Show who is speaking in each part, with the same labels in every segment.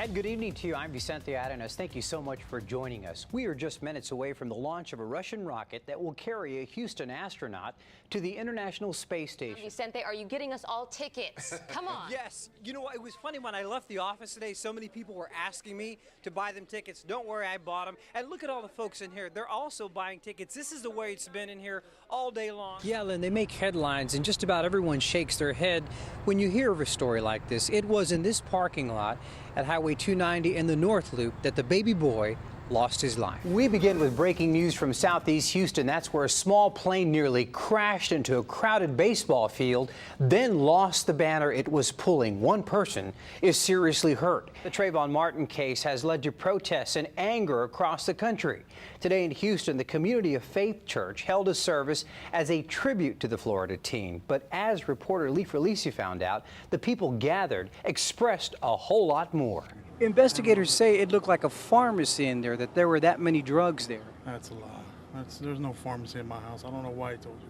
Speaker 1: And good evening to you. I'm Vicente. Thank you so much for joining us. We are just minutes away from the launch of a Russian rocket that will carry a Houston astronaut to the International Space Station.
Speaker 2: Vicente, are you getting us all tickets? Come on.
Speaker 3: Yes. You know what? It was funny when I left the office today. So many people were asking me to buy them tickets. Don't worry, I bought them. And look at all the folks in here. They're also buying tickets. This is the way it's been in here all day long.
Speaker 1: Yeah, Lynn, they make headlines, and just about everyone shakes their head when you hear of a story like this. It was in this parking lot at Highway 290 in the North Loop that the baby boy lost his life. We begin with breaking news from Southeast Houston. That's where a small plane nearly crashed into a crowded baseball field, then lost the banner it was pulling. One person is seriously hurt. The Trayvon Martin case has led to protests and anger across the country. Today in Houston, the Community of Faith Church held a service as a tribute to the Florida teen. But as reporter Lee Felici found out, the people gathered expressed a whole lot more. Investigators say it looked like a pharmacy in there, that there were that many drugs there.
Speaker 4: That's a lie. There's no pharmacy in my house. I don't know why he told you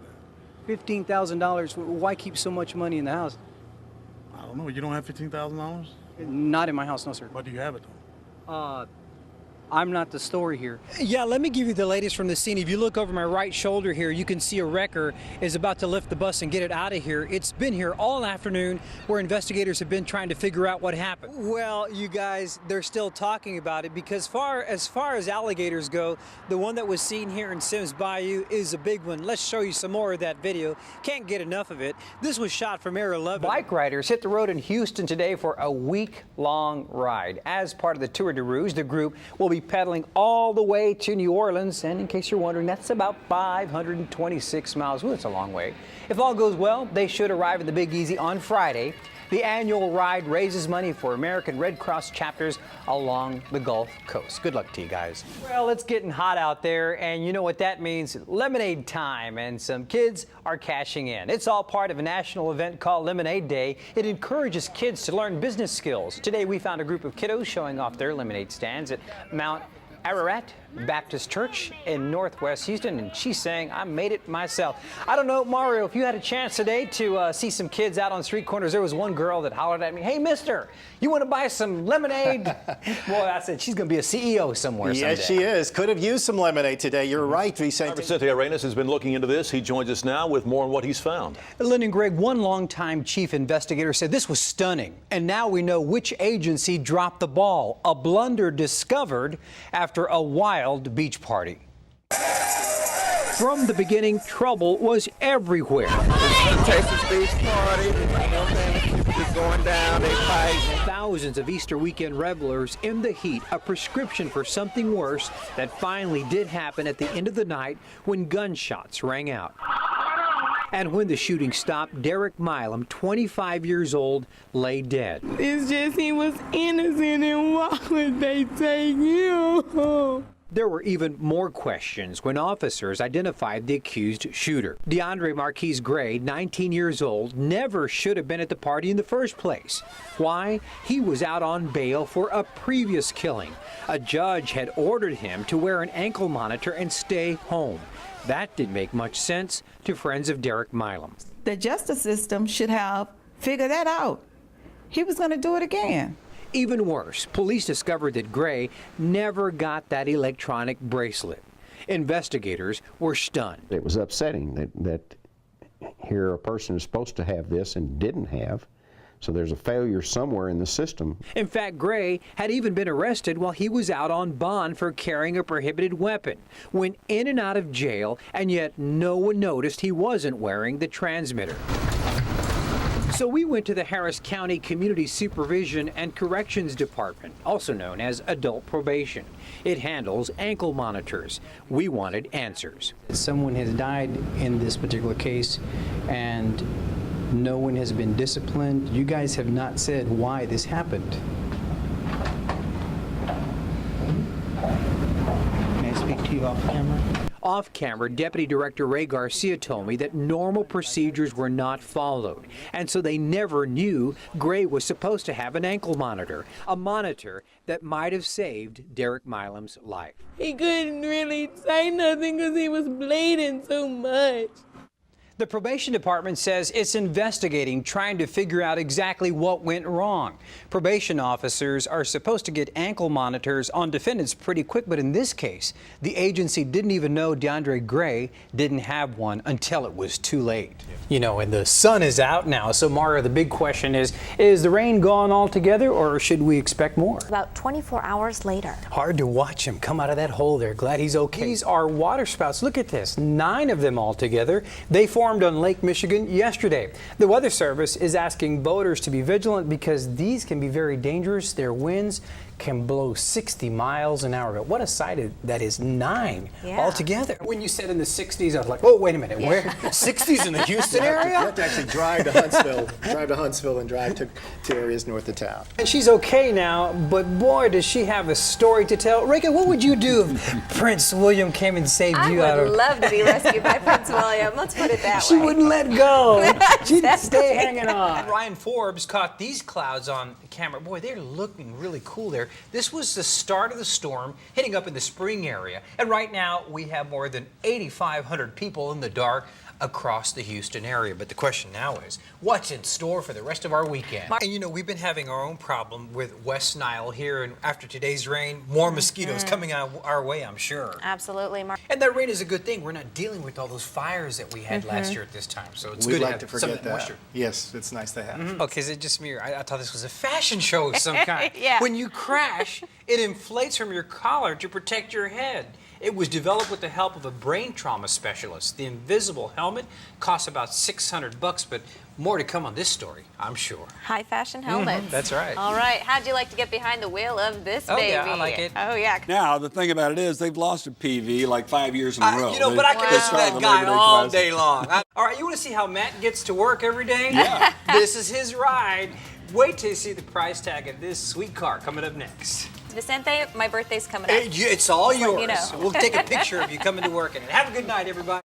Speaker 4: that.
Speaker 1: $15,000. Why keep so much money in the house?
Speaker 4: I don't know. You don't have $15,000?
Speaker 1: Not in my house, no, sir.
Speaker 4: Why do you have it, though?
Speaker 1: I'm not the story here. Yeah, let me give you the latest from the scene. If you look over my right shoulder here, you can see a wrecker is about to lift the bus and get it out of here. It's been here all afternoon where investigators have been trying to figure out what happened.
Speaker 3: Well, you guys, they're still talking about it because as far as alligators go, the one that was seen here in Sims Bayou is a big one. Let's show you some more of that video. Can't get enough of it. This was shot from Air 11.
Speaker 1: Bike riders hit the road in Houston today for a week-long ride. As part of the Tour de Rouge, the group will be pedaling all the way to New Orleans, and in case you're wondering, that's about 526 miles. Ooh, that's a long way. If all goes well, they should arrive in the Big Easy on Friday. The annual ride raises money for American Red Cross chapters along the Gulf Coast. Good luck to you guys. Well, it's getting hot out there, and you know what that means. Lemonade time, and some kids are cashing in. It's all part of a national event called Lemonade Day. It encourages kids to learn business skills. Today, we found a group of kiddos showing off their lemonade stands at Mount Ararat Baptist Church in Northwest Houston, and she's saying, I made it myself. I don't know, Mario, if you had a chance today to see some kids out on street corners. There was one girl that hollered at me, hey, mister, you want to buy some lemonade? Boy, I said, she's going to be a CEO somewhere someday.
Speaker 5: Yes, she is. Could have used some lemonade today. You're right, Vicente.
Speaker 6: Vicente Arenas has been looking into this. He joins us now with more on what he's found.
Speaker 1: Lynn and Greg, one longtime chief investigator said this was stunning. And now we know which agency dropped the ball. A blunder discovered after a wild beach party. From the beginning, trouble was everywhere.
Speaker 7: Texas beach party, you know what I'm saying? It's going down, they fight.
Speaker 1: Thousands of Easter weekend revelers in the heat, a prescription for something worse that finally did happen at the end of the night when gunshots rang out. And when the shooting stopped, Derek Milam, 25 years old, lay dead.
Speaker 8: It's just he was innocent, and why would they take him?
Speaker 1: There were even more questions when officers identified the accused shooter. DeAndre Marquise Gray, 19 years old, never should have been at the party in the first place. Why? He was out on bail for a previous killing. A judge had ordered him to wear an ankle monitor and stay home. That didn't make much sense to friends of Derek Milam.
Speaker 8: The justice system should have figured that out. He was going to do it again.
Speaker 1: Even worse, police discovered that Gray never got that electronic bracelet. Investigators were stunned.
Speaker 9: It was upsetting that here a person is supposed to have this and didn't have. So there's a failure somewhere in the system.
Speaker 1: In fact, Gray had even been arrested while he was out on bond for carrying a prohibited weapon. Went in and out of jail, and yet no one noticed he wasn't wearing the transmitter. So we went to the Harris County Community Supervision and Corrections Department, also known as Adult Probation. It handles ankle monitors. We wanted answers. Someone has died in this particular case, and no one has been disciplined. You guys have not said why this happened. May I speak to you off camera? Off camera, Deputy Director Ray Garcia told me that normal procedures were not followed, and so they never knew Gray was supposed to have an ankle monitor, a monitor that might have saved Derek Milam's life.
Speaker 8: He couldn't really say nothing because he was bleeding so much.
Speaker 1: The probation department says it's investigating, trying to figure out exactly what went wrong. Probation officers are supposed to get ankle monitors on defendants pretty quick, but in this case, the agency didn't even know DeAndre Gray didn't have one until it was too late. You know, and the sun is out now, so Mara, the big question is the rain gone altogether, or should we expect more?
Speaker 2: About 24 hours later.
Speaker 1: Hard to watch him come out of that hole there. Glad he's okay. These are water spouts. Look at this, 9 of them altogether. They formed on Lake Michigan yesterday. The Weather Service is asking boaters to be vigilant because these can be very dangerous. Their winds can blow 60 miles an hour. But what a sight that is, 9 altogether. When you said in the 60s, I was like, oh, wait a minute, where? 60s in the Houston area?
Speaker 5: You have to actually drive to Huntsville, and drive to areas north of town.
Speaker 1: And she's okay now, but boy, does she have a story to tell. Rika, what would you do if Prince William came and saved you out of...
Speaker 2: I would love to be rescued by Prince William. Let's put it that way.
Speaker 1: She wouldn't let go. She'd stay hanging on. Ryan Forbes caught these clouds on camera. Boy, they're looking really cool there. This was the start of the storm hitting up in the spring area. And right now, we have more than 8,500 people in the dark across the Houston area. But the question now is, what's in store for the rest of our weekend? And you know, we've been having our own problem with West Nile here, and after today's rain, more mosquitoes coming our way, I'm sure.
Speaker 2: Absolutely, Mark.
Speaker 1: And that rain is a good thing. We're not dealing with all those fires that we had last year at this time, so it's
Speaker 5: We'd
Speaker 1: good
Speaker 5: like
Speaker 1: to
Speaker 5: to
Speaker 1: have some
Speaker 5: forget that.
Speaker 1: moisture.
Speaker 5: Yes, it's nice to have.
Speaker 1: Okay, is it just me, or I thought this was a fashion show of some kind.
Speaker 2: Yeah.
Speaker 1: When you crash, it inflates from your collar to protect your head. It was developed with the help of a brain trauma specialist. The invisible helmet costs about $600, but more to come on this story, I'm sure.
Speaker 2: High fashion helmets.
Speaker 1: That's right.
Speaker 2: All right, how'd you like to get behind the wheel of this baby?
Speaker 1: Yeah, I like it.
Speaker 2: Oh, yeah.
Speaker 10: Now, the thing about it is they've lost a PV like 5 years in a row.
Speaker 1: You know, but I could listen to
Speaker 10: started
Speaker 1: that
Speaker 10: the
Speaker 1: guy
Speaker 10: Labor Day
Speaker 1: all
Speaker 10: Classic.
Speaker 1: day long. All right, you want to see how Matt gets to work every day?
Speaker 10: Yeah.
Speaker 1: This is his ride. Wait till you see the price tag of this sweet car coming up next.
Speaker 2: Vicente, my birthday's coming up.
Speaker 1: It's all
Speaker 2: Just letting
Speaker 1: yours.
Speaker 2: you know.
Speaker 1: We'll take a picture of you coming to work in it. Have a good night, everybody.